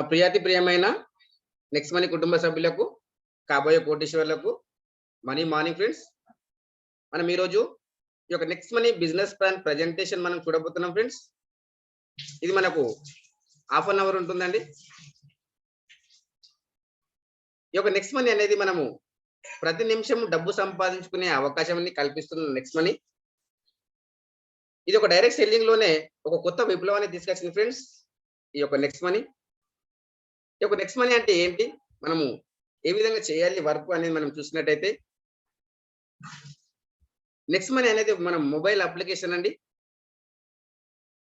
ప్రియమైన next money కుటుంబ సభ్యులకు, కాబోయే కోటీశ్వర్లకు మనీ మార్నింగ్ ఫ్రెండ్స్. మనం ఈరోజు ఈ యొక్క next money business plan presentation మనం చూడబోతున్నాం ఫ్రెండ్స్. ఇది మనకు హాఫ్ అన్ అవర్ ఉంటుందండి. ఈ యొక్క నెక్స్ట్ మనీ అనేది మనము ప్రతి నిమిషం డబ్బు సంపాదించుకునే అవకాశాన్ని కల్పిస్తున్న నెక్స్ట్ మనీ. ఇది ఒక డైరెక్ట్ సెల్లింగ్ లోనే ఒక కొత్త విప్లవాన్ని తీసుకొచ్చింది ఫ్రెండ్స్. ఈ యొక్క నెక్స్ట్ మనీ నెక్స్ట్ మనీ అంటే ఏంటి, మనము ఏ విధంగా చేయాలి వర్క్ అనేది మనం చూసినట్టయితే, నెక్స్ట్ మనీ అనేది మన మొబైల్ అప్లికేషన్ అండి.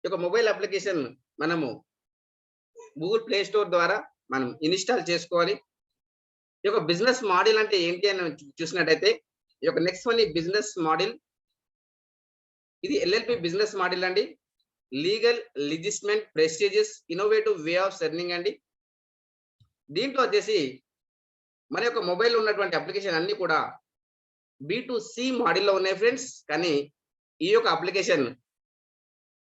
ఈ మొబైల్ అప్లికేషన్ మనము గూగుల్ ప్లే స్టోర్ ద్వారా మనం ఇన్స్టాల్ చేసుకోవాలి. ఈ బిజినెస్ మోడల్ అంటే ఏంటి అని చూసినట్టయితే, ఈ నెక్స్ట్ మనీ బిజినెస్ మోడల్ ఇది ఎల్ఎల్పి బిజినెస్ మోడల్ అండి. లీగల్, లిజిస్మెంట్, prestigious, innovative way of earning అండి. దీంట్లో వచ్చేసి మన యొక్క మొబైల్ ఉన్నటువంటి అప్లికేషన్ అన్ని కూడా B2C మోడల్లో ఉన్నాయి ఫ్రెండ్స్. కానీ ఈ యొక్క అప్లికేషన్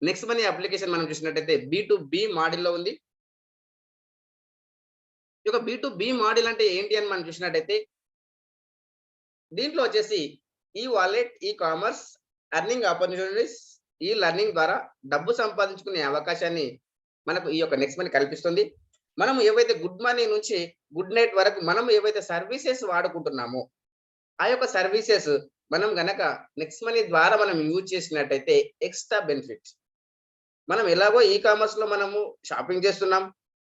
నెక్స్ట్ మనీ అప్లికేషన్ మనం చూసినట్టయితే B2B మోడల్లో ఉంది. ఈ యొక్క B2B మోడల్ అంటే ఏంటి అని మనం చూసినట్టయితే, దీంట్లో వచ్చేసి ఈ wallet, e commerce, earning opportunities, ఈ లెర్నింగ్ ద్వారా డబ్బు సంపాదించుకునే అవకాశాన్ని మనకు ఈ యొక్క నెక్స్ట్ మనీ కల్పిస్తుంది. మనం ఏవైతే గుడ్ మార్నింగ్ నుంచి గుడ్ నైట్ వరకు మనం ఏవైతే సర్వీసెస్ వాడుకుంటున్నామో ఆ యొక్క సర్వీసెస్ మనం గనక నెక్స్ట్ మనీ ద్వారా మనం యూజ్ చేసినట్టయితే ఎక్స్ట్రా బెనిఫిట్స్. మనం ఎలాగో ఈ కామర్స్ లో మనము షాపింగ్ చేస్తున్నాం,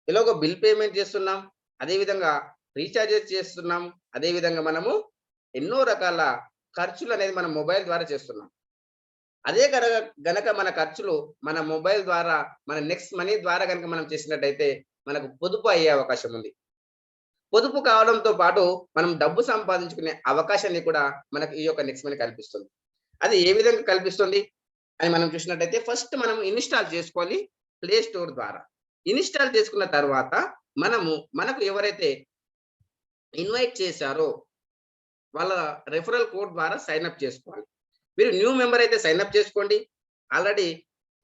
ఎలాగో బిల్ పేమెంట్ చేస్తున్నాం, అదే విధంగా రీఛార్జెస్ చేస్తున్నాం, అదే విధంగా మనము ఎన్నో రకాల ఖర్చులు అనేది మనం మొబైల్ ద్వారా చేస్తున్నాం. అదే గనక మన ఖర్చులు మన మొబైల్ ద్వారా మన నెక్స్ట్ మనీ ద్వారా కనుక మనం చేసినట్టయితే మనకు పొదుపు అయ్యే అవకాశం ఉంది. పొదుపు కావడంతో పాటు మనం డబ్బు సంపాదించుకునే అవకాశాన్ని కూడా మనకు ఈ యొక్క నెక్స్ట్ మనీ కల్పిస్తుంది. అది ఏ విధంగా కల్పిస్తుంది అని మనం చూసినట్టయితే, ఫస్ట్ మనం ఇన్స్టాల్ చేసుకోవాలి ప్లే స్టోర్ ద్వారా. ఇన్స్టాల్ చేసుకున్న తర్వాత మనకు ఎవరైతే ఇన్వైట్ చేశారో వాళ్ళ రెఫరల్ కోడ్ ద్వారా సైన్ అప్ చేసుకోవాలి. మీరు న్యూ మెంబర్ అయితే సైన్ అప్ చేసుకోండి. ఆల్రెడీ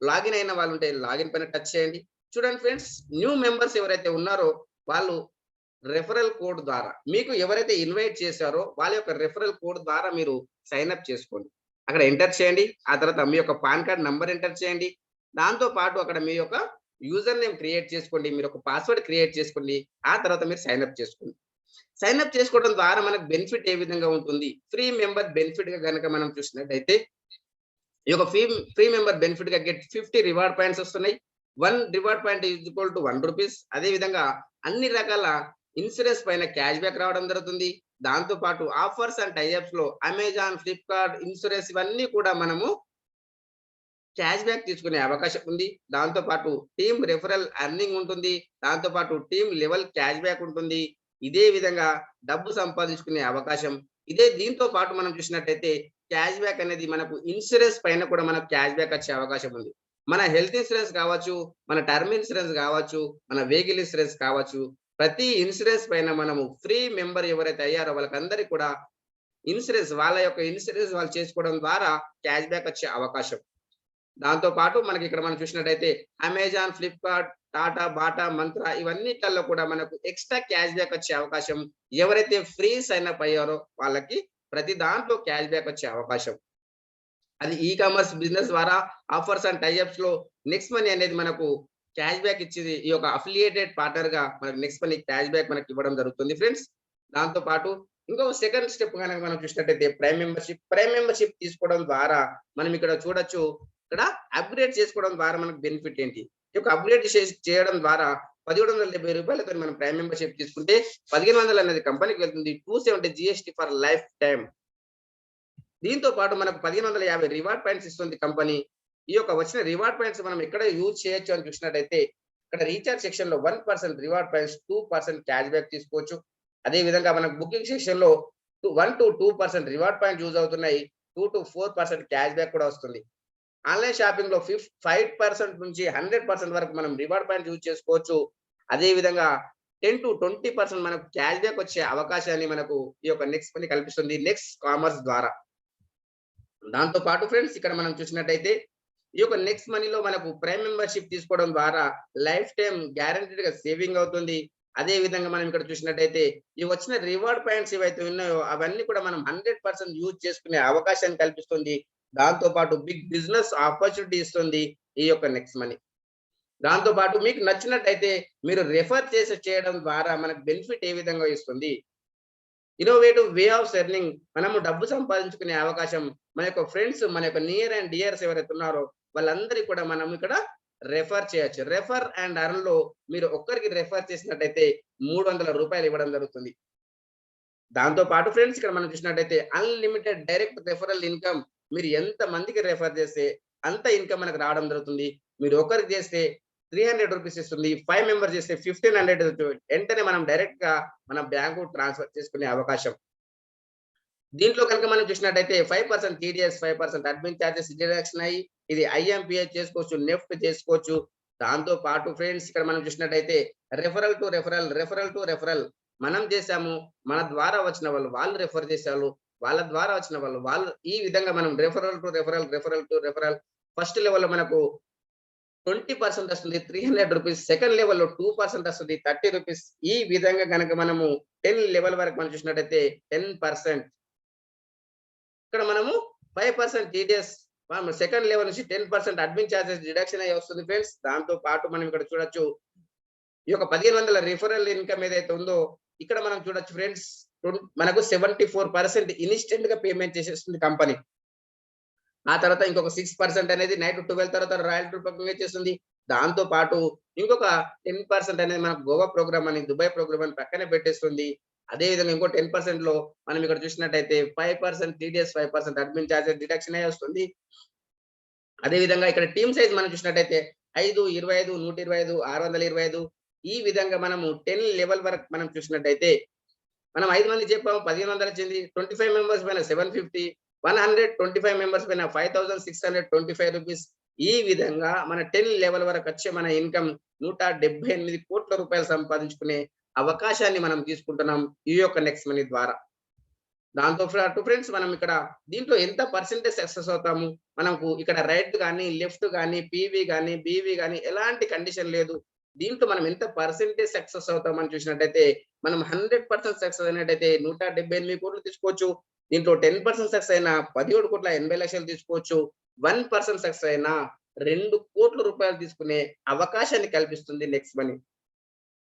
లాగిన్ అయిన వాళ్ళు ఉంటే లాగిన్ పైన టచ్ చేయండి. చూడండి ఫ్రెండ్స్, న్యూ మెంబర్స్ ఎవరైతే ఉన్నారో వాళ్ళు రెఫరల్ కోడ్ ద్వారా మీకు ఎవరైతే ఇన్వైట్ చేశారో వాళ్ళ యొక్క రెఫరల్ కోడ్ ద్వారా మీరు సైన్ అప్ చేసుకోండి. అక్కడ ఎంటర్ చేయండి. ఆ తర్వాత మీ యొక్క పాన్ కార్డ్ నంబర్ ఎంటర్ చేయండి. దాంతో పాటు అక్కడ మీ యొక్క యూజర్ నేమ్ క్రియేట్ చేసుకోండి, మీరు ఒక పాస్వర్డ్ క్రియేట్ చేసుకోండి. ఆ తర్వాత మీరు సైన్ అప్ చేసుకోండి. సైన్ అప్ చేసుకోవడం ద్వారా మనకు బెనిఫిట్ ఏ విధంగా ఉంటుంది, ఫ్రీ మెంబర్ బెనిఫిట్ గా కనుక మనం చూసినట్టయితే, ఈ యొక్క ఫ్రీ మెంబర్ బెనిఫిట్ గా గెట్ 50 రివార్డ్ పాయింట్స్ వస్తున్నాయి. 1 reward point is equal to 1 rupees. అదే విధంగా అన్ని రకాల ఇన్సూరెన్స్ పైన క్యాష్ బ్యాక్ రావడం జరుగుతుంది. దాంతో పాటు ఆఫర్స్ అండ్ టైఅప్స్ లో అమెజాన్, ఫ్లిప్కార్ట్, ఇన్సూరెన్స్ ఇవన్నీ కూడా మనము క్యాష్ బ్యాక్ తీసుకునే అవకాశం ఉంది. దాంతో పాటు టీమ్ రెఫరల్ ఎర్నింగ్ ఉంటుంది. దాంతో పాటు టీమ్ లెవెల్ క్యాష్ బ్యాక్ ఉంటుంది. ఇదే విధంగా డబ్బు సంపాదించుకునే అవకాశం. దీంతో పాటు మనం చూసినట్టయితే క్యాష్ బ్యాక్ అనేది మనకు ఇన్సూరెన్స్ పైన కూడా మనకు క్యాష్ బ్యాక్ వచ్చే అవకాశం ఉంది. మన హెల్త్ ఇన్సూరెన్స్ కావచ్చు, మన టర్మ్ ఇన్సూరెన్స్ కావచ్చు, మన వెహికల్ ఇన్సూరెన్స్ కావచ్చు, ప్రతి ఇన్సూరెన్స్ పైన మనము ఫ్రీ మెంబర్ ఎవరైతే అయ్యారో వాళ్ళకందరికీ కూడా ఇన్సూరెన్స్ వాళ్ళ యొక్క ఇన్సూరెన్స్ వాళ్ళు చేసుకోవడం ద్వారా క్యాష్ బ్యాక్ వచ్చే అవకాశం. దాంతో పాటు మనకి ఇక్కడ మనం చూసినట్టయితే అమెజాన్, ఫ్లిప్కార్ట్, టాటా, బాటా, మంత్ర ఇవన్నిట్లలో కూడా మనకు ఎక్స్ట్రా క్యాష్ బ్యాక్ వచ్చే అవకాశం. ఎవరైతే ఫ్రీ సైన్ అప్ అయ్యారో వాళ్ళకి ప్రతి దాంట్లో క్యాష్ బ్యాక్ వచ్చే అవకాశం. అది ఈ కామర్స్ బిజినెస్ ద్వారా ఆఫర్స్ అండ్ టైఅప్స్ లో నెక్స్ట్ మనీ అనేది మనకు క్యాష్ బ్యాక్ ఇచ్చేది. ఈ యొక్క అఫిలియేటెడ్ పార్ట్నర్ గా మనకు నెక్స్ట్ మనీ క్యాష్ బ్యాక్ మనకి ఇవ్వడం జరుగుతుంది ఫ్రెండ్స్. దాంతో పాటు ఇంకో సెకండ్ స్టెప్ కనుక మనం చూసినట్టయితే ప్రైమ్ మెంబర్షిప్ తీసుకోవడం ద్వారా మనం ఇక్కడ చూడొచ్చు. ఇక్కడ అప్గ్రేడ్ చేసుకోవడం ద్వారా మనకు బెనిఫిట్ ఏంటి, ఈ యొక్క అప్గ్రేడ్ చేయడం ద్వారా 1770 రూపాయలతో మనం ప్రైమ్ మెంబర్షిప్ తీసుకుంటే 1500 అనేది కంపెనీకి వెళ్తుంది. 270 GST ఫర్ లైఫ్ టైం. దీంతో పాటు మనకు 1550 రివార్డ్ పాయింట్స్ ఇస్తుంది కంపెనీ. ఈ యొక్క వచ్చిన రివార్డ్ పాయింట్స్ మనం ఎక్కడ యూజ్ చేయొచ్చు అని చూసినట్టయితే, ఇక్కడ రీఛార్జ్ సెక్షన్ లో 1% రివార్డ్ పాయింట్స్, 2% క్యాష్ బ్యాక్ తీసుకోవచ్చు. అదే విధంగా మనకు బుకింగ్ సెక్షన్ లో 1 to 2% రివార్డ్ పాయింట్ యూజ్ అవుతున్నాయి. 2 to 4% క్యాష్ బ్యాక్ కూడా వస్తుంది. ఆన్లైన్ షాపింగ్ లో 5% నుంచి 100% వరకు మనం రివార్డ్ పాయింట్ యూజ్ చేసుకోవచ్చు. అదే విధంగా 10 to 20% మనకు క్యాష్ బ్యాక్ వచ్చే అవకాశాన్ని మనకు ఈ యొక్క నెక్స్ట్ మనీ కల్పిస్తుంది నెక్స్ట్ కామర్స్ ద్వారా. దాంతో పాటు ఫ్రెండ్స్ ఇక్కడ మనం చూసినట్టయితే ఈ యొక్క నెక్స్ట్ మనీలో మనకు ప్రైమ్ మెంబర్షిప్ తీసుకోవడం ద్వారా లైఫ్ టైం గ్యారంటీడ్ గా సేవింగ్ అవుతుంది. అదే విధంగా మనం ఇక్కడ చూసినట్టయితే ఈ వచ్చిన రివార్డ్ పాయింట్స్ ఏవైతే ఉన్నాయో అవన్నీ కూడా మనం 100% యూజ్ చేసుకునే అవకాశాన్ని కల్పిస్తుంది. దాంతో పాటు బిగ్ బిజినెస్ ఆపర్చునిటీ ఇస్తుంది ఈ యొక్క నెక్స్ట్ మనీ. దాంతో పాటు మీకు నచ్చినట్టయితే మీరు రిఫర్ చేసి చేయడం ద్వారా మనకు బెనిఫిట్ ఏ విధంగా ఇస్తుంది. ఇన్నోవేటివ్ వే ఆఫ్ ఎర్నింగ్, మనము డబ్బు సంపాదించుకునే అవకాశం మన యొక్క ఫ్రెండ్స్, మన యొక్క నియర్ అండ్ డియర్స్ ఎవరైతే ఉన్నారో వాళ్ళందరికీ కూడా మనం ఇక్కడ రెఫర్ చేయొచ్చు. రెఫర్ అండ్ అర్న్ లో మీరు ఒక్కరికి రెఫర్ చేసినట్టయితే రూ. 300 ఇవ్వడం జరుగుతుంది. దాంతో పాటు ఫ్రెండ్స్ ఇక్కడ మనం చూసినట్టయితే అన్లిమిటెడ్ డైరెక్ట్ రెఫరల్ ఇన్కమ్, మీరు ఎంత మందికి రెఫర్ చేస్తే అంత ఇన్కమ్ మనకు రావడం జరుగుతుంది. మీరు ఒకరికి చేస్తే రూ. 300 ఇస్తుంది. 5 మెంబర్స్ చేస్తే 1500 వెంటనే మనం డైరెక్ట్ గా మన బ్యాంకు ట్రాన్స్ఫర్ చేసుకునే అవకాశం. దీంట్లో కనుక మనం చూసినట్టయితే 5% టీడీఎస్, 5% అడ్మిన్ చార్జెస్ డిడక్షన్ అయ్యి ఇది ఐఎంపీఎస్ చేసుకోవచ్చు, నెఫ్ట్ చేసుకోవచ్చు. దాంతో పాటు ఫ్రెండ్స్ ఇక్కడ మనం చూసినట్టయితే రెఫరల్ టు రెఫరల్ మనం చేసాము, మన ద్వారా వచ్చిన వాళ్ళు రెఫర్ చేశారు, వాళ్ళ ద్వారా వచ్చిన వాళ్ళు ఈ విధంగా మనం referral to referral first level లో మనకు 20% వస్తుంది, రూ. 300. సెకండ్ లెవెల్లో 2% వస్తుంది, రూ. 30. ఈ విధంగా కనుక మనము 10 లెవెల్ వరకు మనం చూసినట్టయితే 10%. ఇక్కడ మనము 5% టీడీఎస్, సెకండ్ లెవెల్ నుంచి 10% అడ్మిన్ చార్జెస్ డిడక్షన్ అయ్యి వస్తుంది ఫ్రెండ్స్. దాంతో పాటు మనం ఇక్కడ చూడొచ్చు ఈ యొక్క 1500 రిఫరల్ ఇన్కమ్ ఏదైతే ఉందో ఇక్కడ మనం చూడొచ్చు ఫ్రెండ్స్, మనకు 74% ఇన్స్టెంట్ గా పేమెంట్ చేసేస్తుంది కంపెనీ. ఆ తర్వాత ఇంకొక 6% అనేది నైట్ 12 తర్వాత రాయల్టీ రూపంగా చేస్తుంది. దాంతో పాటు ఇంకొక 10% అనేది మనకు గోవా ప్రోగ్రామ్ అని, దుబాయ్ ప్రోగ్రామ్ అని పక్కనే పెట్టేస్తుంది. అదే విధంగా ఇంకో 10% లో మనం ఇక్కడ చూసినట్టయితే 5% టీడీఎస్, 5% అడ్మిన్ చార్జెస్ డిడక్షన్ అయ్యి వస్తుంది. అదే విధంగా ఇక్కడ టీమ్ సైజ్ మనం చూసినట్టయితే 5, 25, 125, 625 ఈ విధంగా మనము 10 లెవెల్ వరకు మనం చూసినట్టయితే మనం 5 మంది చెప్పాము, 1500 వచ్చింది. 25 మెంబర్స్ పైన 750, 125 మెంబర్స్ పైన 5625 రూపీస్. ఈ విధంగా మన 10 లెవెల్ వరకు వచ్చే మన ఇన్కమ్ 178 కోట్ల రూపాయలు సంపాదించుకునే అవకాశాన్ని మనం తీసుకుంటున్నాం ఈ యొక్క నెక్స్ట్ మనీ ద్వారా. దాంతో ఫ్రెండ్స్ మనం ఇక్కడ దీంట్లో ఎంత పర్సెంటేజ్ సక్సెస్ అవుతాము, మనకు ఇక్కడ రైట్ కానీ లెఫ్ట్ కానీ పీవీ కానీ బీవీ కానీ ఎలాంటి కండిషన్ లేదు. దీంట్లో మనం ఎంత పర్సెంటేజ్ సక్సెస్ అవుతామని చూసినట్టయితే మనం 100% సక్సెస్ అయినట్టయితే 178 కోట్లు తీసుకోవచ్చు. దీంట్లో 10% సక్సెస్ అయినా 17,80,00,000 తీసుకోవచ్చు. 1% సక్సెస్ అయినా 2 కోట్ల రూపాయలు తీసుకునే అవకాశాన్ని కల్పిస్తుంది నెక్స్ట్ మనీ.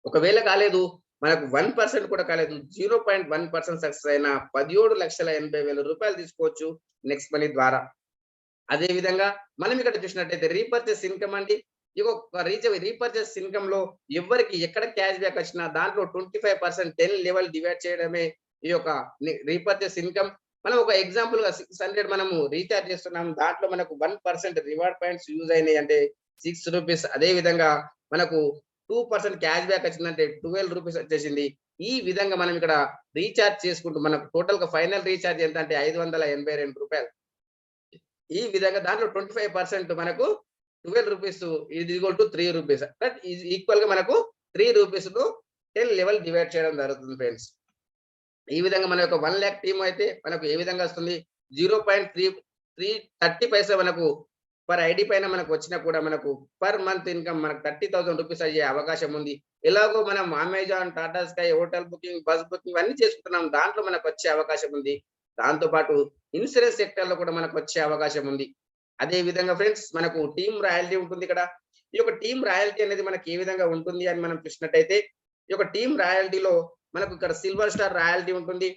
ఒకవేళ కాలేదు, మనకు 1% కూడా కాలేదు, 0.1% సక్సెస్ అయినా 17,80,000 రూపాయలు తీసుకోవచ్చు నెక్స్ట్ మనీ ద్వారా. అదే విధంగా మనం ఇక్కడ చూసినట్టయితే రీపర్చేస్ ఇన్కమ్ అండి. రీపర్చేస్ ఇన్కమ్ లో ఎవరికి ఎక్కడ క్యాష్ బ్యాక్ వచ్చినా దాంట్లో 25% 10 లెవెల్ డివైడ్ చేయడమే ఈ యొక్క రీపర్చేస్ ఇన్కమ్. మనం ఒక ఎగ్జాంపుల్ గా 600 మనము రీఛార్జ్ చేస్తున్నాం, దాంట్లో మనకు 1% రివార్డ్ పాయింట్స్ యూజ్ అయినాయి అంటే 6 రూపీస్. అదే విధంగా మనకు 2% క్యాష్ బ్యాక్ వచ్చిందంటే 12 రూపీస్ వచ్చేసింది. ఈ విధంగా మనం ఇక్కడ రీఛార్జ్ చేసుకుంటూ మనకు టోటల్ గా ఫైనల్ రీఛార్జ్ ఎంత అంటే 582 రూపాయలు. ఈ విధంగా దాంట్లో 25% మనకు 12 రూపీస్ ఇది equal to 3 rupees. But equal గా మనకు 3 రూపీస్ ను 10 లెవెల్ డివైడ్ చేయడం జరుగుతుంది ఫ్రెండ్స్. ఈ విధంగా మన యొక్క 1 lakh టీమ్ అయితే మనకు ఏ విధంగా వస్తుంది, 0.330 పైసా మనకు పర్ ఐడి పైన మనకు వచ్చినా కూడా మనకు పర్ మంత్ ఇన్కమ్ మనకు 30,000 రూపీస్ అయ్యే అవకాశం ఉంది. ఎలాగో మనం Amazon, Tata sky, hotel booking, bus booking అన్ని చేసుకుంటున్నాం, దాంట్లో మనకు వచ్చే అవకాశం ఉంది. దాంతో పాటు ఇన్సూరెన్స్ సెక్టర్ లో కూడా మనకు వచ్చే అవకాశం ఉంది. అదే విధంగా ఫ్రెండ్స్ మనకు టీమ్ రాయల్టీ ఉంటుంది ఇక్కడ. ఈ యొక్క టీమ్ రాయల్టీ అనేది మనకి ఏ విధంగా ఉంటుంది అని మనం చూసినట్టయితే ఈ యొక్క టీమ్ రాయల్టీలో మనకు ఇక్కడ సిల్వర్ స్టార్ రాయల్టీ ఉంటుంది.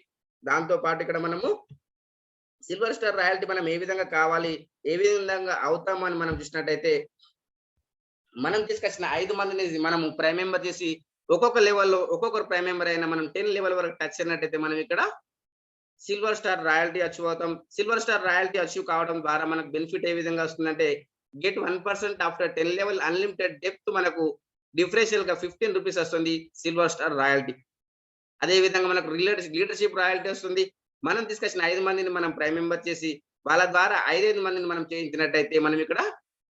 దాంతో పాటు ఇక్కడ మనము సిల్వర్ స్టార్ రాయల్టీ మనం ఏ విధంగా కావాలి, ఏ విధంగా అవుతామని మనం చూసినట్టయితే మనం తీసుకొచ్చిన 5 మందిని మనము ప్రైమ్ మెంబర్ చేసి ఒక్కొక్క లెవెల్లో ఒక్కొక్కరు ప్రైమ్ మెంబర్ అయినా మనం 10 లెవెల్ వరకు టచ్ అయినట్టయితే మనం ఇక్కడ సిల్వర్ స్టార్ రాయల్టీ అచీవ్ అవుతాం. సిల్వర్ స్టార్ రాయల్టీ అచీవ్ కావడం ద్వారా మనకు బెనిఫిట్ ఏ విధంగా వస్తుందంటే get 1% after 10 level unlimited depth మనకు డిఫరెన్షియల్ గా 15 రూపీస్ వస్తుంది సిల్వర్ స్టార్ రాయల్టీ. అదే విధంగా మనకు లీడర్షిప్ రాయల్టీ వస్తుంది. మనం తీసుకొచ్చిన 5 మందిని మనం ప్రైమ్ మెంబర్ చేసి వాళ్ళ ద్వారా 5 మందిని మనం చేయించినట్టయితే మనం ఇక్కడ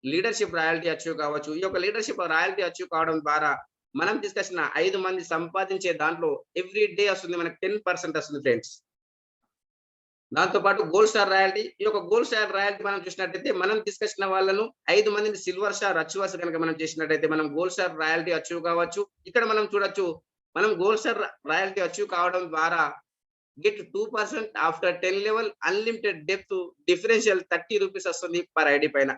లీడర్షిప్ రాయల్టీ అచీవ్ కావచ్చు. ఈ యొక్క లీడర్షిప్ రాయల్టీ అచీవ్ కావడం ద్వారా మనం తీసుకొచ్చిన 5 మంది సంపాదించే దాంట్లో ఎవ్రీ డే వస్తుంది మనకు 10% వస్తుంది ఫ్రెండ్స్. దాంతో పాటు గోల్డ్ స్టార్ రాయల్టీ. ఈ యొక్క గోల్డ్ స్టార్ రాయల్టీ మనం చూసినట్టయితే మనం తీసుకొచ్చిన వాళ్ళను 5 మందిని సిల్వర్ స్టార్ అచీవర్స్ గనుక మనం చేసినట్టయితే మనం గోల్డ్ స్టార్ రాయల్టీ అచీవ్ కావచ్చు. ఇక్కడ మనం చూడొచ్చు. మనం గోల్డ్ స్టార్ రాయల్టీ అచీవ్ కావడం ద్వారా get 2% after 10 level unlimited depth differential ₹30 వస్తుంది పర్ ఐడీ పైన.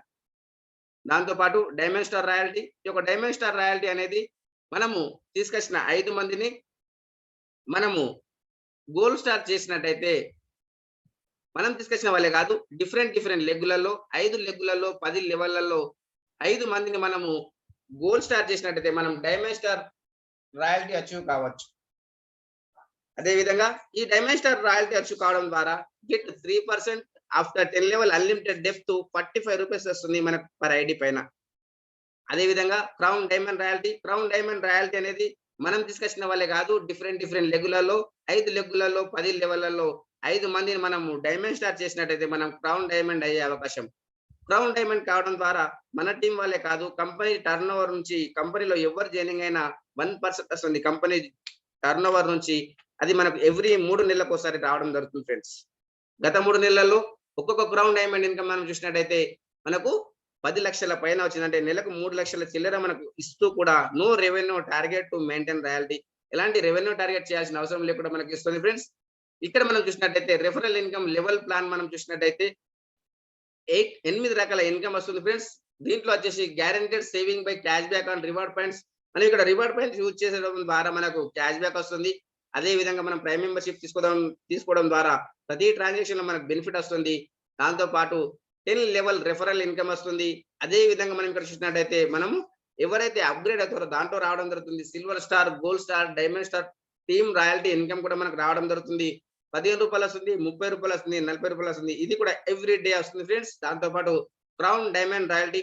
దాంతో పాటు డైమండ్ స్టార్ రాయల్టీ. ఈ యొక్క డైమండ్ స్టార్ రాయల్టీ అనేది మనము తీసుకొచ్చిన 5 మందిని మనము గోల్డ్ స్టార్ చేసినట్టయితే మనం తీసుకొచ్చిన వాళ్ళే కాదు. డిఫరెంట్ లెగ్గులలో 5 లెగ్గులలో 10 లెవెల్లలో 5 మందిని మనము గోల్డ్ స్టార్ చేసినట్టయితే మనం డైమండ్ స్టార్ రాయల్టీ అచీవ్ కావచ్చు. అదే విధంగా ఈ డైమండ్ స్టార్ రాయల్టీ అచీవ్ కావడం ద్వారా get 3% after 10 level unlimited depth ₹45 వస్తుంది మనకు పర్ ఐడీ పైన. అదే విధంగా crown diamond royalty. Crown diamond royalty అనేది మనం తీసుకొచ్చిన వాళ్ళే కాదు. డిఫరెంట్ లెగ్గులలో 5 లెగ్గులలో 10 లెవెల్లలో 5 మందిని మనము డైమండ్ స్టార్ చేసినట్టయితే మనం క్రౌన్ డైమండ్ అయ్యే అవకాశం. క్రౌన్ డైమండ్ కావడం ద్వారా మన టీం వాళ్ళే కాదు, కంపెనీ టర్నోవర్ నుంచి కంపెనీలో ఎవరు జాయినింగ్ అయినా 1% వస్తుంది కంపెనీ టర్నోవర్ నుంచి. అది మనకు ఎవ్రీ 3 నెలలకోసారి రావడం జరుగుతుంది ఫ్రెండ్స్. గత 3 నెలల్లో ఒక్కొక్క క్రౌన్ డైమండ్ ఇన్‌కమ్ మనం చూసినట్టయితే మనకు 10 లక్షల పైన వచ్చింది. అంటే నెలకు 3 లక్షల చిల్లర మనకు ఇస్తూ కూడా no revenue target to maintain royalty. ఎలాంటి రెవెన్యూ టార్గెట్ చేయాల్సిన అవసరం లేకుండా మనకి ఇస్తుంది ఫ్రెండ్స్. ఇక్కడ మనం చూసినట్టయితే రెఫరల్ ఇన్‌కమ్ లెవెల్ ప్లాన్ మనం చూసినట్టయితే 8 రకాల ఇన్‌కమ్ వస్తుంది ఫ్రెండ్స్. దీంట్లో వచ్చేసి guaranteed saving by cash back on reward points. మనం ఇక్కడ రివార్డ్ పాయింట్స్ యూజ్ చేసేయడం ద్వారా మనకు క్యాష్ బ్యాక్ వస్తుంది. అదే విధంగా మనం ప్రైమ్ మెంబర్‌షిప్ తీసుకోవడం ద్వారా ప్రతి ట్రాన్సాక్షన్‌లో మనకు బెనిఫిట్ వస్తుంది. దాంతో పాటు 10 లెవెల్ రెఫరల్ ఇన్‌కమ్ వస్తుంది. అదే విధంగా మనం ఇక్కడ చూసినట్టయితే మనము ఎవరైతే అప్‌గ్రేడ్ అవుతారో దాంట్లో రావడం జరుగుతుంది. Silver star, gold star, diamond star team royalty income కూడా మనకు రావడం జరుగుతుంది. ₹15 వస్తుంది, ₹30 వస్తుంది, ₹40 వస్తుంది. ఇది కూడా ఎవ్రీ డే వస్తుంది ఫ్రెండ్స్. దాంతో పాటు క్రౌన్ డైమండ్ రాయల్టీ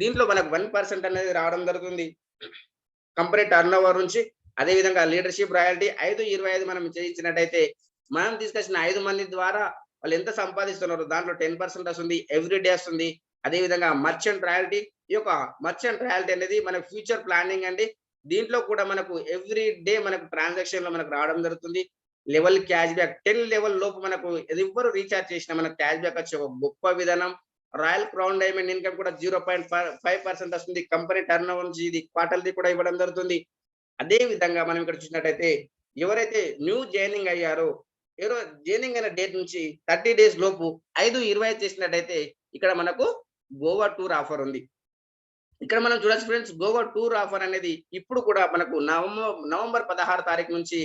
దీంట్లో మనకు 1% అనేది రావడం జరుగుతుంది కంపెనీ టర్నోవర్ నుంచి. అదే విధంగా లీడర్‌షిప్ రాయల్టీ 5/25 మనం చేయించినట్టయితే మనం తీసుకొచ్చిన 5 మంది ద్వారా వాళ్ళు ఎంత సంపాదిస్తున్నారో దాంట్లో 10% వస్తుంది. ఎవ్రీ డే వస్తుంది. అదే విధంగా మర్చెంట్ రాయల్టీ. ఈ యొక్క మర్చెంట్ రాయల్టీ అనేది మనకు ఫ్యూచర్ ప్లానింగ్ అండి. దీంట్లో కూడా మనకు ఎవ్రీ డే మనకు ట్రాన్సాక్షన్‌లో మనకు రావడం జరుగుతుంది. లెవెల్ క్యాష్ బ్యాక్ 10 లెవెల్ లోపు మనకు ఎవ్వరు రీచార్జ్ చేసినా మనకు క్యాష్ బ్యాక్ వచ్చే ఒక గొప్ప విధానం. రాయల్ క్రౌన్ డైమండ్ ఇన్‌కమ్ కూడా 0.5% వస్తుంది. కంపెనీ టర్నోవర్ నుంచి ఇది క్వార్టర్‌లీ కూడా ఇవ్వడం జరుగుతుంది. అదే విధంగా మనం ఇక్కడ చూసినట్టయితే ఎవరైతే న్యూ జాయినింగ్ అయ్యారో జాయినింగ్ అయిన డేట్ నుంచి 30 డేస్ లోపు 5/25 చేసినట్టయితే ఇక్కడ మనకు గోవా టూర్ ఆఫర్ ఉంది. ఇక్కడ మనం చూడొచ్చు ఫ్రెండ్స్. గోవా టూర్ ఆఫర్ అనేది ఇప్పుడు కూడా మనకు నవంబర్ 16 తారీఖు నుంచి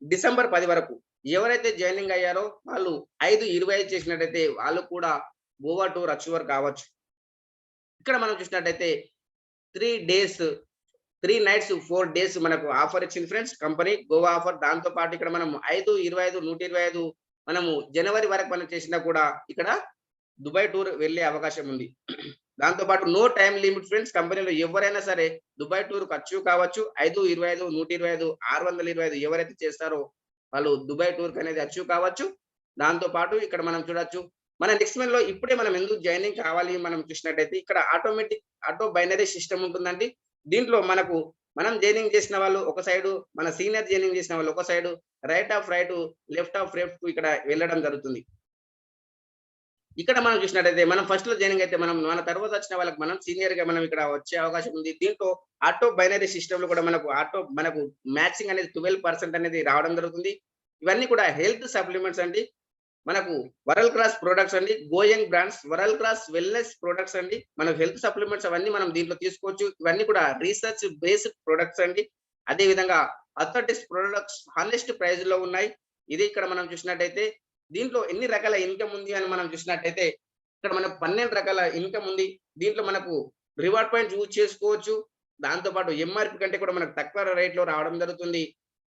డిసెంబర్ 10 వరకు ఎవరైతే జాయినింగ్ అయ్యారో వాళ్ళు 5/25 చేసినట్టయితే వాళ్ళు కూడా గోవా టూర్ అచీవర్ కావచ్చు. ఇక్కడ మనం చూసినట్టయితే 3 డేస్ 3 నైట్స్ 4 డేస్ మనకు ఆఫర్ ఇచ్చింది ఫ్రెండ్స్ కంపెనీ గోవా ఆఫర్. దాంతో పాటు ఇక్కడ మనం 5/25 125 మనము జనవరి వరకు మనం చేసినా కూడా ఇక్కడ దుబాయ్ టూర్ వెళ్ళే అవకాశం ఉంది. దాంతో పాటు నో టైమ్ లిమిట్ ఫ్రెండ్స్. కంపెనీలో ఎవరైనా సరే దుబాయ్ టూర్ అచీవ్ కావచ్చు. 5/25 125 625 ఎవరైతే చేస్తారో వాళ్ళు దుబాయ్ టూర్ అనేది అచీవ్ కావచ్చు. దాంతో పాటు ఇక్కడ మనం చూడొచ్చు మన నెక్స్ట్ మంత్ లో ఇప్పుడే మనం ఎందుకు జాయినింగ్ కావాలి మనం చూసినట్టయితే ఇక్కడ ఆటో బైనరీ సిస్టమ్ ఉంటుందండి. దీంట్లో మనం జాయినింగ్ చేసిన వాళ్ళు ఒక సైడు, మన సీనియర్ జాయినింగ్ చేసిన వాళ్ళు ఒక side, right of right, left of left ఇక్కడ వెళ్ళడం జరుగుతుంది. ఇక్కడ మనం చూసినట్టయితే మనం ఫస్ట్ లో జాయినింగ్ అయితే మన తర్వాత వచ్చిన వాళ్ళకి మనం సీనియర్ గా మనం ఇక్కడ వచ్చే అవకాశం ఉంది. దీంట్లో ఆటో బైనరీ సిస్టమ్ లో కూడా మనకు మ్యాచింగ్ అనేది 12% అనేది రావడం జరుగుతుంది. ఇవన్నీ కూడా హెల్త్ సప్లిమెంట్స్ అండి. మనకు వరల్డ్ క్లాస్ ప్రొడక్ట్స్ అండి. గోయంగ్ brands world class wellness products అండి. మనకు హెల్త్ సప్లిమెంట్స్ అవన్నీ మనం దీంట్లో తీసుకోవచ్చు. ఇవన్నీ కూడా రీసెర్చ్ బేస్డ్ ప్రొడక్ట్స్ అండి. అదే విధంగా అథారిటీస్ ప్రొడక్ట్స్ హానెస్ట్ ప్రైస్ లో ఉన్నాయి. ఇది ఇక్కడ మనం చూసినట్టయితే దీంట్లో ఎన్ని రకాల ఇన్కమ్ ఉంది అని మనం చూసినట్టయితే ఇక్కడ మనకు 12 రకాల ఇన్కమ్ ఉంది. దీంట్లో మనకు రివార్డ్ పాయింట్స్ యూజ్ చేసుకోవచ్చు. దాంతో పాటు ఎంఆర్పి కంటే కూడా మనకు తక్కువ రేట్ లో రావడం జరుగుతుంది.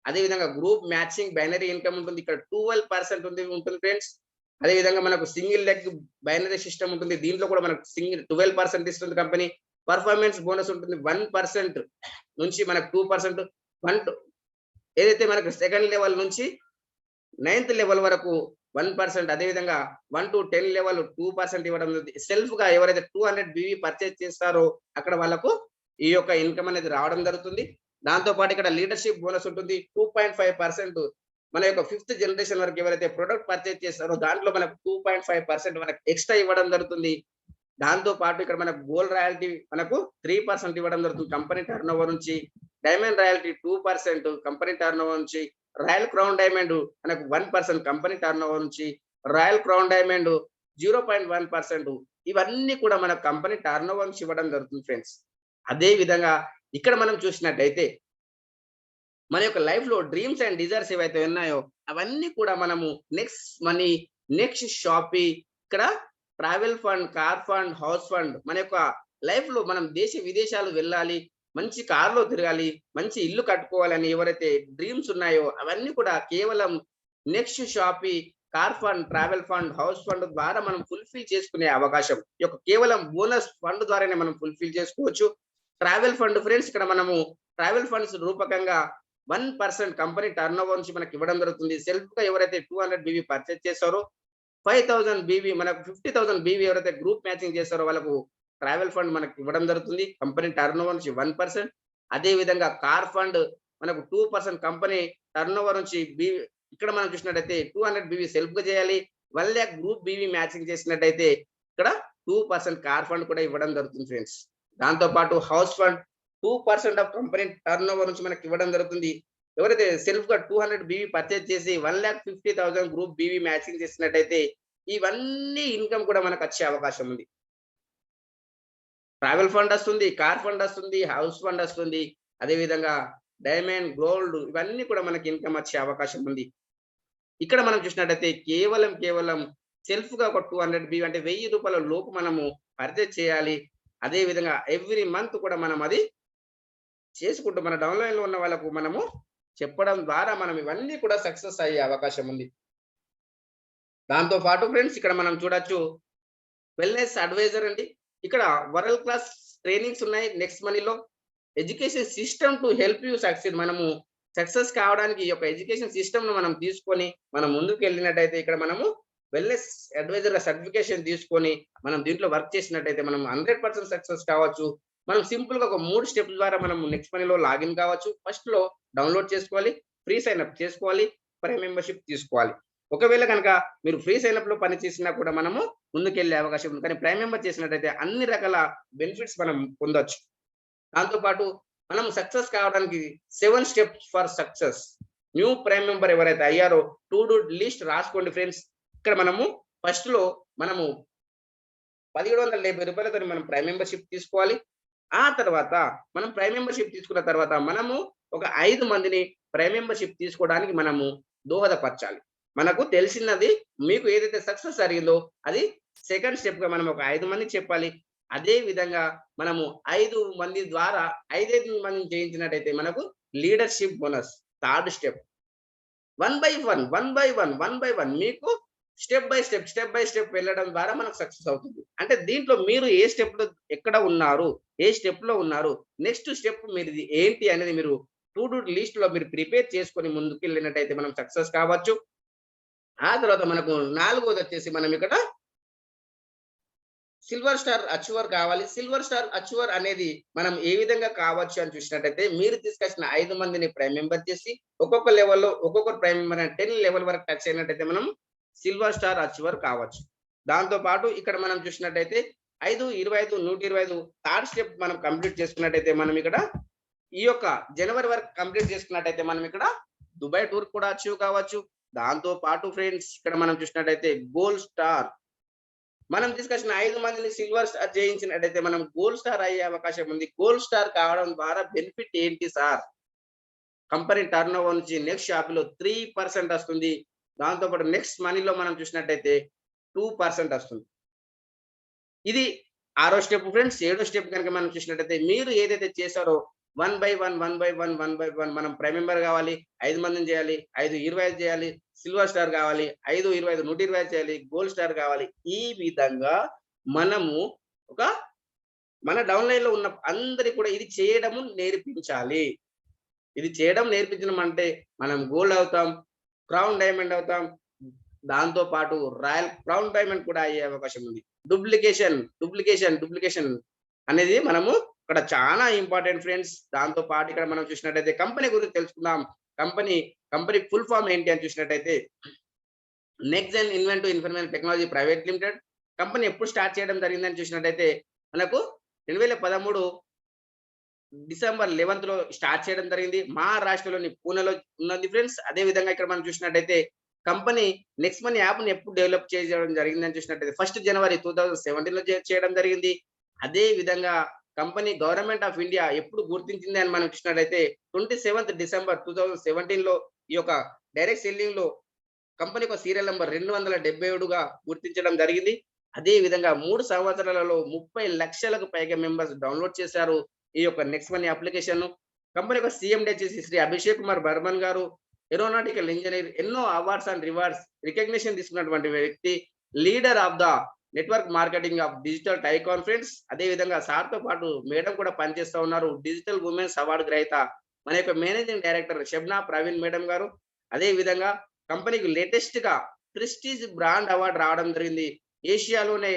అదే విధంగా గ్రూప్ మ్యాచింగ్ బైనరీ ఇన్కమ్ ఉంటుంది. ఇక్కడ 12% ఉంటుంది ఫ్రెండ్స్. అదే విధంగా మనకు సింగిల్ లెగ్ బైనరీ సిస్టమ్ ఉంటుంది. దీంట్లో కూడా మనకు 12% ఇస్తుంది కంపెనీ. పర్ఫార్మెన్స్ బోనస్ ఉంటుంది 1% నుంచి మనకు 2%. ఏదైతే మనకు సెకండ్ లెవెల్ నుంచి 9th లెవెల్ వరకు 1%. అదే విధంగా 1 to 10 లెవెల్ 2% ఇవ్వడం జరుగుతుంది. సెల్ఫ్ గా ఎవరైతే 200 BV పర్చేజ్ చేస్తారో అక్కడ వాళ్ళకు ఈ యొక్క ఇన్కమ్ అనేది రావడం జరుగుతుంది. దాంతో పాటు ఇక్కడ లీడర్షిప్ బోనస్ ఉంటుంది 2.5%. మన యొక్క 5th జనరేషన్ వరకు ఎవరైతే ప్రొడక్ట్ పర్చేజ్ చేస్తారో దాంట్లో మనకు 2.5% మనకు ఎక్స్ట్రా ఇవ్వడం జరుగుతుంది. దాంతో పాటు ఇక్కడ మనకు గోల్డ్ రాయల్టీ మనకు 3% ఇవ్వడం జరుగుతుంది కంపెనీ టర్నోవర్ నుంచి. డైమండ్ రాయల్టీ 2% కంపెనీ టర్నోవర్ నుంచి. రాయల్ క్రౌన్ డైమండ్ మనకు 1% కంపెనీ టర్నోవర్ నుంచి. Royal crown diamond 0.1%. ఇవన్నీ కూడా మన కంపెనీ టర్నోవర్ నుంచి ఇవ్వడం జరుగుతుంది ఫ్రెండ్స్. అదే విధంగా ఇక్కడ మనం చూసినట్టయితే మన యొక్క లైఫ్ లో డ్రీమ్స్ అండ్ డిజైర్స్ ఏవైతే ఉన్నాయో అవన్నీ కూడా మనము నెక్స్ట్ మనీ, నెక్స్ట్ షాపీ, ఇక్కడ travel fund, car fund, house fund, మన యొక్క లైఫ్ లో మనం దేశ విదేశాలు వెళ్ళాలి, మంచి కార్లో తిరగాలి, మంచి ఇల్లు కట్టుకోవాలని ఎవరైతే డ్రీమ్స్ ఉన్నాయో అవన్నీ కూడా కేవలం next shoppe, car fund, travel fund, house fund ద్వారా మనం ఫుల్ఫిల్ చేసుకునే అవకాశం. ఈ యొక్క కేవలం బోనస్ ఫండ్ ద్వారానే మనం ఫుల్ఫిల్ చేసుకోవచ్చు. ట్రావెల్ ఫండ్ ఫ్రెండ్స్ ఇక్కడ మనము ట్రావెల్ ఫండ్స్ రూపకంగా 1% కంపెనీ టర్నోవర్ నుంచి మనకి ఇవ్వడం జరుగుతుంది. సెల్ఫ్ గా ఎవరైతే 200 BV పర్చేజ్ చేస్తారో 5000 BV మనకు 50,000 BV ఎవరైతే గ్రూప్ మ్యాచింగ్ చేస్తారో వాళ్ళకు ట్రావెల్ ఫండ్ మనకి ఇవ్వడం జరుగుతుంది కంపెనీ టర్నోవర్ నుంచి 1%. అదే విధంగా కార్ ఫండ్ మనకు 2% కంపెనీ టర్నోవర్ నుంచి ఇక్కడ మనం చూసినట్టయితే 200 BV సెల్ఫ్ గా చేయాలి. 1 lakh గ్రూప్ BV మ్యాచింగ్ చేసినట్టయితే ఇక్కడ 2% కార్ ఫండ్ కూడా ఇవ్వడం జరుగుతుంది ఫ్రెండ్స్. దాంతో పాటు house fund 2% of company turnover నుంచి మనకి ఇవ్వడం జరుగుతుంది. ఎవరైతే సెల్ఫ్ గా 200 BV పర్చేజ్ చేసి 1,50,000 గ్రూప్ BV మ్యాచింగ్ చేసినట్టయితే ఇవన్నీ ఇన్కమ్ కూడా మనకు వచ్చే అవకాశం ఉంది. ట్రావెల్ ఫండ్ వస్తుంది, కార్ ఫండ్ వస్తుంది, హౌస్ ఫండ్ వస్తుంది. అదే విధంగా డైమండ్, గోల్డ్ ఇవన్నీ కూడా మనకి ఇన్కమ్ వచ్చే అవకాశం ఉంది. ఇక్కడ మనం చూసినట్టయితే కేవలం సెల్ఫ్ గా ఒక 200 BV అంటే 1000 రూపాయల లోపు మనము పర్చేజ్ చేయాలి. అదే విధంగా ఎవ్రీ మంత్ కూడా మనం అది చేసుకుంటూ మన డౌన్లైన్ లో ఉన్న వాళ్ళకు మనము చెప్పడం ద్వారా మనం ఇవన్నీ కూడా సక్సెస్ అయ్యే అవకాశం ఉంది. దాంతో పాటు ఫ్రెండ్స్ ఇక్కడ మనం చూడొచ్చు వెల్నెస్ అడ్వైజర్ అండి. ఇక్కడ వరల్డ్ క్లాస్ ట్రైనింగ్స్ ఉన్నాయి నెక్స్ట్ మనీలో. Education system to help you succeed. మనము సక్సెస్ కావడానికి ఈ యొక్క ఎడ్యుకేషన్ సిస్టమ్ ను మనం తీసుకొని మనం ముందుకు వెళ్ళినట్టయితే ఇక్కడ మనము వెల్నెస్ అడ్వైజర్ సర్టిఫికేషన్ తీసుకొని మనం దీంట్లో వర్క్ చేసినట్టయితే మనం 100% సక్సెస్ కావచ్చు. మనం సింపుల్ గా ఒక 3 స్టెప్స్ ద్వారా మనం నెక్స్ట్ మనీలో లాగిన్ కావచ్చు. ఫస్ట్ లో డౌన్లోడ్ చేసుకోవాలి, ఫ్రీ సైన్ అప్ చేసుకోవాలి, ప్రైమ్ మెంబర్షిప్ తీసుకోవాలి. ఒకవేళ కనుక మీరు ఫ్రీ సైన్ అప్ లో పని చేసినా కూడా మనము ముందుకెళ్లే అవకాశం ఉంది. కానీ ప్రైమ్ మెంబర్ చేసినట్టయితే అన్ని రకాల బెనిఫిట్స్ మనం పొందొచ్చు. దాంతో పాటు మనం సక్సెస్ కావడానికి 7 steps for success. New prime member ఎవరైతే అయ్యారో టు డూ లిస్ట్ రాసుకోండి ఫ్రెండ్స్. ఇక్కడ మనము ఫస్ట్ లో మనము 1770 రూపాయలతో మనం ప్రైమ్ మెంబర్షిప్ తీసుకోవాలి. ఆ తర్వాత మనం ప్రైమ్ మెంబర్షిప్ తీసుకున్న తర్వాత మనము ఒక 5 మందిని ప్రైమ్ మెంబర్షిప్ తీసుకోవడానికి మనము దోహదపరచాలి. మనకు తెలిసినది మీకు ఏదైతే సక్సెస్ జరిగిందో అది సెకండ్ స్టెప్ గా మనం ఒక 5 మందికి చెప్పాలి. అదే విధంగా మనము 5 మంది ద్వారా 5 మందిని చేయించినట్టయితే మనకు leadership bonus third step. 1 by 1 మీకు స్టెప్ బై స్టెప్ వెళ్ళడం ద్వారా మనకు సక్సెస్ అవుతుంది. అంటే దీంట్లో మీరు ఏ స్టెప్ లో ఎక్కడ ఉన్నారు, ఏ స్టెప్ లో ఉన్నారు, నెక్స్ట్ స్టెప్ మీది ఏంటి అనేది మీరు టు డూ లిస్ట్ లో మీరు ప్రిపేర్ చేసుకొని ముందుకు వెళ్ళినట్టయితే మనం సక్సెస్ కావచ్చు. ఆ తర్వాత మనకు 4వది వచ్చేసి మనం ఇక్కడ సిల్వర్ స్టార్ అచీవర్ కావాలి. సిల్వర్ స్టార్ అచీవర్ అనేది మనం ఏ విధంగా కావచ్చు అని చూసినట్టయితే మీరు తీసుకొచ్చిన 5 మందిని ప్రైమ్ మెంబర్ చేసి ఒక్కొక్క లెవెల్లో ఒక్కొక్క ప్రైమ్ మెంబర్ 10 లెవెల్ వరకు టచ్ అయినట్టయితే మనం సిల్వర్ స్టార్ అచీవర్ కావచ్చు. దాంతో పాటు ఇక్కడ మనం చూసినట్టయితే 5, 25, 125 థర్డ్ స్టెప్ మనం కంప్లీట్ చేసుకున్నట్టయితే మనం ఇక్కడ ఈ యొక్క జనవరి వరకు కంప్లీట్ చేసుకున్నట్టయితే మనం ఇక్కడ దుబాయ్ టూర్ కూడా అచీవ్ కావచ్చు. దాంతో పాటు ఫ్రెండ్స్ ఇక్కడ మనం చూసినట్టయితే గోల్డ్ స్టార్ మనం తీసుకొచ్చిన 5 మందిని సిల్వర్ స్టార్ చేయించినట్టయితే మనం గోల్డ్ స్టార్ అయ్యే అవకాశం ఉంది. గోల్డ్ స్టార్ కావడం ద్వారా బెనిఫిట్ ఏంటి సార్? కంపెనీ టర్న్ ఓవర్ నుంచి నెక్స్ట్ షాపులో 3% వస్తుంది. దాంతో పాటు నెక్స్ట్ మనీలో మనం చూసినట్టయితే 2% వస్తుంది. ఇది 6వ స్టెప్ ఫ్రెండ్స్. 7వ స్టెప్ కనుక మనం చూసినట్టయితే మీరు ఏదైతే చేశారో 1 by 1 మనం ప్రైమ్ మెంబర్ కావాలి, 5 మందిని చేయాలి, 5, 25 చేయాలి, సిల్వర్ స్టార్ కావాలి, 5, 25, 125 చేయాలి, గోల్డ్ స్టార్ కావాలి. ఈ విధంగా మనము ఒక మన డౌన్లైన్ లో ఉన్న అందరికి కూడా ఇది చేయడము నేర్పించాలి. ఇది చేయడం నేర్పించడం అంటే మనం గోల్డ్ అవుతాం, క్రౌన్ డైమండ్ అవుతాం. దాంతో పాటు రాయల్ క్రౌన్ డైమండ్ కూడా అయ్యే అవకాశం ఉంది. డూప్లికేషన్ అనేది మనము ఇక్కడ చాలా ఇంపార్టెంట్ ఫ్రెండ్స్. దాంతో పాటు ఇక్కడ మనం చూసినట్టయితే కంపెనీ గురించి తెలుసుకుందాం. కంపెనీ కంపెనీ ఫుల్ ఫామ్ ఏంటి అని చూసినట్టయితే next gen inventive information technology private limited. Company ఎప్పుడు స్టార్ట్ చేయడం జరిగిందని చూసినట్టయితే మనకు 2013 డిసెంబర్ 11లో స్టార్ట్ చేయడం జరిగింది. మహారాష్ట్రలోని పూణేలో ఉన్నది ఫ్రెండ్స్. అదే విధంగా ఇక్కడ మనం చూసినట్టయితే కంపెనీ నెక్స్ట్ మనీ యాప్‌ని ఎప్పుడు డెవలప్ చేయడం జరిగిందని చూసినట్టయితే 1 జనవరి 2017లో చేయడం జరిగింది. అదే విధంగా కంపెనీ గవర్నమెంట్ ఆఫ్ ఇండియా ఎప్పుడు గుర్తించింది అని మనం చూసినట్టయితే 27 డిసెంబర్ 2017లో ఈ యొక్క డైరెక్ట్ సెల్లింగ్‌లో కంపెనీ యొక్క సీరియల్ నంబర్ 277గా గుర్తించడం జరిగింది. అదే విధంగా 3 సంవత్సరాలలో 30 లక్షలకు పైగా మెంబర్స్ డౌన్‌లోడ్ చేశారు ఈ యొక్క నెక్స్ట్ మనీ అప్లికేషన్‌ను. కంపెనీ యొక్క సీఎండీ వచ్చేసి శ్రీ అభిషేక్ కుమార్ బర్మన్ గారు. ఏరోనాటికల్ ఇంజినీర్, ఎన్నో అవార్డ్స్ అండ్ రివార్డ్స్ రికగ్నిషన్ తీసుకున్నటువంటి వ్యక్తి. Leader of the network marketing of digital tie conference. అదే విధంగా సార్‌తో పాటు మేడం కూడా పనిచేస్తా ఉన్నారు. డిజిటల్ వుమెన్స్ అవార్డ్ గ్రహీత మన యొక్క managing director Shabna Praveen madam గారు. అదే విధంగా కంపెనీకి లేటెస్ట్‌గా ప్రెస్టీజ్ బ్రాండ్ అవార్డ్ రావడం జరిగింది. ఏషియాలోనే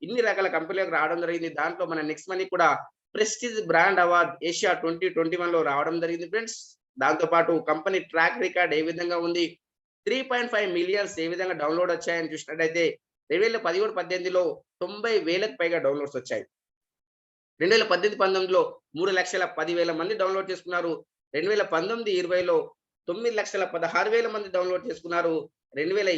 ఇన్ని రకాల కంపెనీలకు రావడం జరిగింది. దాంట్లో మన నెక్స్ట్ మనీ కూడా ప్రెస్టీజ్ బ్రాండ్ అవార్డ్ ఏషియా 2021లో రావడం జరిగింది ఫ్రెండ్స్. దాంతో పాటు కంపెనీ ట్రాక్ రికార్డ్ ఏ విధంగా ఉంది, 3.5 మిలియన్స్ ఏ విధంగా డౌన్‌లోడ్ వచ్చాయని చూసినట్టయితే 2017, 18లో 90,000కి పైగా డౌన్‌లోడ్స్ వచ్చాయి. 2018, 19లో 3,10,000 మంది డౌన్‌లోడ్ చేసుకున్నారు. 2019, 20లో 9,16,000 మంది డౌన్‌లోడ్ చేసుకున్నారు. 2020,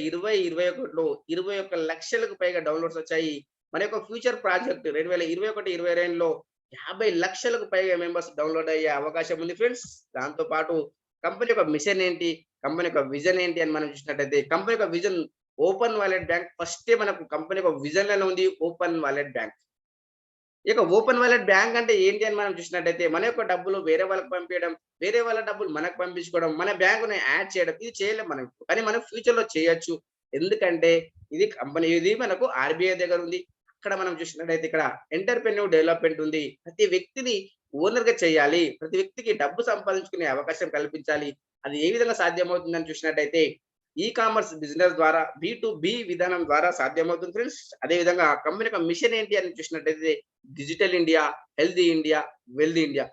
21లో 21,00,000కు పైగా డౌన్‌లోడ్స్ వచ్చాయి. మన యొక్క ఫ్యూచర్ ప్రాజెక్ట్ 2021, 22లో 50,00,000కు పైగా మెంబర్స్ డౌన్‌లోడ్ అయ్యే అవకాశం ఉంది ఫ్రెండ్స్. దాంతో పాటు కంపెనీ యొక్క మిషన్ ఏంటి? కంపెనీ యొక్క విజన్ ఏంటి అని మనం చూసినట్టయితే కంపెనీ యొక్క విజన్ ఓపెన్ వాలెట్ బ్యాంక్. ఫస్టే మనకు కంపెనీ యొక్క విజన్‌లోనే ఉంది ఓపెన్ వాలెట్ బ్యాంక్. ఇక ఓపెన్ వాలెట్ బ్యాంక్ అంటే ఏంటి అని మనం చూసినట్టయితే మన యొక్క డబ్బులు వేరే వాళ్ళకి పంపియడం, వేరే వాళ్ళ డబ్బులు మనకు పంపించుకోవడం, మన బ్యాంకుని యాడ్ చేయడం ఇది చేయలేం మనం. కానీ మనం ఫ్యూచర్‌లో చేయొచ్చు. ఎందుకంటే ఇది మనకు ఆర్‌బీఐ దగ్గర ఉంది. అక్కడ మనం చూసినట్టయితే ఇక్కడ ఎంటర్‌ప్రెన్యూర్ డెవలప్‌మెంట్ ఉంది. ప్రతి వ్యక్తిని ఓనర్‌గా చేయాలి. ప్రతి వ్యక్తికి డబ్బు సంపాదించుకునే అవకాశం కల్పించాలి. అది ఏ విధంగా సాధ్యమవుతుందని చూసినట్టయితే ఈ కామర్స్ బిజినెస్ ద్వారా బి విధానం ద్వారా సాధ్యమవుతుంది ఫ్రెండ్స్. అదే విధంగా కంపెనీ యొక్క మిషన్ ఏంటి అని చూసినట్టయితే digital India, healthy India, wealthy India.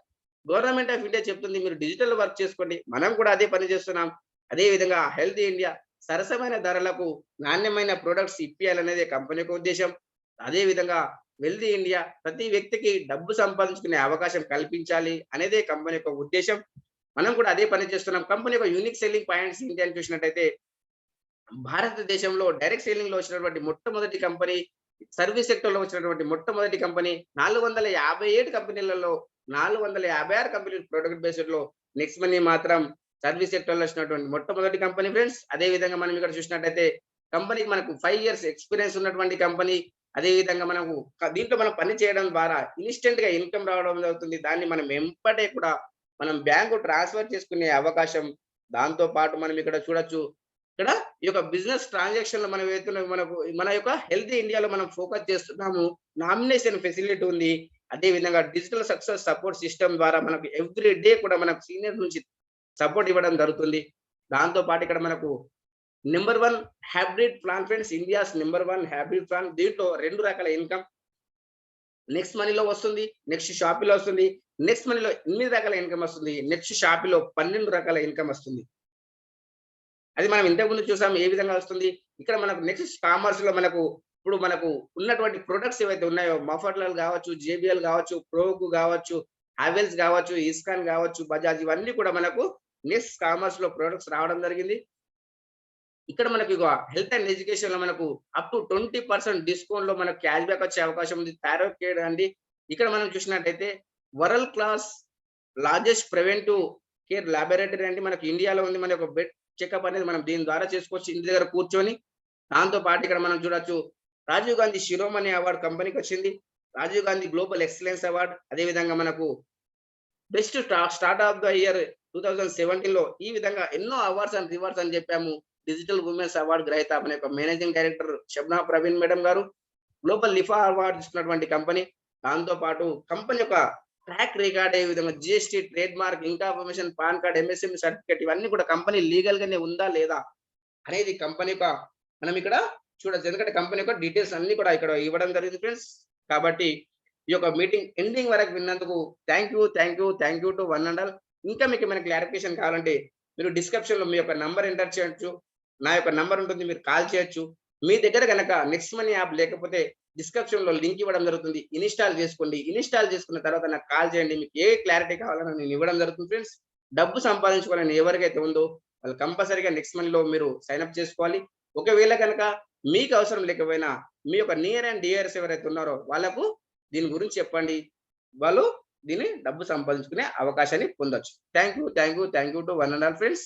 Government of India చెప్తుంది మీరు డిజిటల్ వర్క్ చేసుకోండి. మనం కూడా అదే పని చేస్తున్నాం. అదే విధంగా హెల్తీ ఇండియా సరసమైన ధరలకు నాణ్యమైన ప్రొడక్ట్స్ ఇప్పియాలనేదే కంపెనీ యొక్క ఉద్దేశ్యం. అదే విధంగా వెల్తీ ఇండియా ప్రతి వ్యక్తికి డబ్బు సంపాదించుకునే అవకాశం కల్పించాలి అనేదే కంపెనీ యొక్క ఉద్దేశ్యం. మనం కూడా అదే పని చేస్తున్నాం. కంపెనీ యొక్క యూనిక్ సెల్లింగ్ పాయింట్స్ ఏంటి అని చూసినట్టయితే భారతదేశంలో డైరెక్ట్ సెల్లింగ్‌లో వచ్చినటువంటి మొట్టమొదటి కంపెనీ, సర్వీస్ సెక్టార్‌లో వచ్చినటువంటి మొట్టమొదటి కంపెనీ, 457 కంపెనీలలో 456 కంపెనీలు ప్రొడక్ట్ బేస్డ్‌లో నెక్స్ట్ మనీ మాత్రం సర్వీస్ సెక్టార్‌లో వచ్చినటువంటి మొట్టమొదటి కంపెనీ ఫ్రెండ్స్. అదే విధంగా మనం ఇక్కడ చూసినట్టయితే కంపెనీకి మనకు 5 ఇయర్స్ ఎక్స్‌పీరియన్స్ ఉన్నటువంటి కంపెనీ. అదే విధంగా మనకు దీంట్లో మనం పని చేయడం ద్వారా ఇన్‌స్టంట్‌గా ఇన్‌కమ్ రావడం జరుగుతుంది. దాన్ని మనం ఎంబటే కూడా మనం బ్యాంకు ట్రాన్స్‌ఫర్ చేసుకునే అవకాశం. దాంతో పాటు మనం ఇక్కడ చూడొచ్చు. ఇక్కడ ఈ యొక్క బిజినెస్ ట్రాన్సాక్షన్‌లో మనం ఏదైతే మనకు మన యొక్క హెల్తీ ఇండియాలో మనం ఫోకస్ చేస్తున్నాము. నామినేషన్ ఫెసిలిటీ ఉంది. అదే విధంగా డిజిటల్ సక్సెస్ సపోర్ట్ సిస్టమ్ ద్వారా మనకు ఎవ్రీ డే కూడా మనకు సీనియర్ నుంచి సపోర్ట్ ఇవ్వడం జరుగుతుంది. దాంతో పాటు ఇక్కడ మనకు number 1 hybrid plan friends. India's number 1 hybrid plan. దీంట్లో 2 రకాల ఇన్‌కమ్ నెక్స్ట్ మనీలో వస్తుంది. నెక్స్ట్ షాపీలో వస్తుంది. నెక్స్ట్ మనీలో 8 రకాల ఇన్‌కమ్ వస్తుంది. నెక్స్ట్ షాపీలో 12 రకాల ఇన్‌కమ్ వస్తుంది. అది మనం ఇంతకుముందు చూసాం ఏ విధంగా వస్తుంది. ఇక్కడ మనకు నెక్స్ట్ కామర్స్‌లో ఇప్పుడు మనకు ఉన్నటువంటి ప్రొడక్ట్స్ ఏవైతే ఉన్నాయో మఫర్లర్ కావచ్చు, జేబీఎల్ కావచ్చు, ప్రోకు కావచ్చు, హావెల్స్ కావచ్చు, ఇస్కాన్ కావచ్చు, బజాజ్ ఇవన్నీ కూడా మనకు నెక్స్ట్ కామర్స్‌లో ప్రొడక్ట్స్ రావడం జరిగింది. ఇక్కడ మనకు ఇగ హెల్త్ అండ్ ఎడ్యుకేషన్‌లో మనకు అప్ టు 20% డిస్కౌంట్‌లో మనకు క్యాష్ బ్యాక్ వచ్చే అవకాశం ఉంది. థైరాయిడ్ అండి. ఇక్కడ మనం చూసినట్టయితే world class largest preventive care laboratory అండి మనకు ఇండియాలో ఉంది. మన యొక్క బెడ్ చెకప్ అనేది మనం దీని ద్వారా చేసుకోవచ్చు ఇంటి దగ్గర కూర్చొని. దాంతో పాటు ఇక్కడ మనం చూడొచ్చు రాజీవ్ గాంధీ శిరోమణి అవార్డ్ కంపెనీకి వచ్చింది. Rajiv Gandhi global excellence award. అదే విధంగా మనకు best start of the year 2017లో ఈ విధంగా ఎన్నో అవార్డ్స్ అండ్ రివార్డ్స్ అని చెప్పాము. డిజిటల్ వుమెన్స్ అవార్డ్ గ్రహీత మన యొక్క managing director Shabna Praveen madam గారు. గ్లోబల్ లిఫా అవార్డ్ ఇస్తున్నటువంటి కంపెనీ. దాంతో పాటు కంపెనీ యొక్క ట్రాక్ రికార్డ్ ఏ విధంగా GST, trade mark, information, pan card, MSME certificate ఇవన్నీ కూడా కంపెనీ లీగల్ గానే ఉందా లేదా అనేది కంపెనీ యొక్క మనం ఇక్కడ చూడొచ్చు. ఎందుకంటే కంపెనీ యొక్క డీటెయిల్స్ అన్ని కూడా ఇక్కడ ఇవ్వడం జరిగింది ఫ్రెండ్స్. కాబట్టి ఈ యొక్క మీటింగ్ ఎండింగ్ వరకు విన్నందుకు thank you to one and all. ఇంకా మీకు ఏమైనా క్లారిఫికేషన్ కావాలంటే మీరు డిస్క్రిప్షన్‌లో మీ యొక్క నంబర్ ఎంటర్ చేయొచ్చు. నా యొక్క నంబర్ ఉంటుంది. మీరు కాల్ చేయొచ్చు. మీ దగ్గర గనక నెక్స్ట్ మనీ యాప్ లేకపోతే డిస్క్రిప్షన్‌లో లింక్ ఇవ్వడం జరుగుతుంది. ఇన్‌స్టాల్ చేసుకోండి. ఇన్‌స్టాల్ చేసుకున్న తర్వాత నాకు కాల్ చేయండి. మీకు ఏ క్లారిటీ కావాలన్నా నేను ఇవ్వడం జరుగుతుంది ఫ్రెండ్స్. డబ్బు సంపాదించుకోవాలని ఎవరికైతే ఉందో వాళ్ళు కంపల్సరీగా నెక్స్ట్ మనీలో మీరు సైన్ అప్ చేసుకోవాలి. ఒకవేళ గనక మీకు అవసరం లేకపోయినా మీ యొక్క నియర్ అండ్ డియర్స్ ఎవరైతే ఉన్నారో వాళ్ళకు దీని గురించి చెప్పండి. వాళ్ళు దీన్ని డబ్బు సంపాదించుకునే అవకాశాన్ని పొందొచ్చు. Thank you. Thank you. Thank you to one and all friends.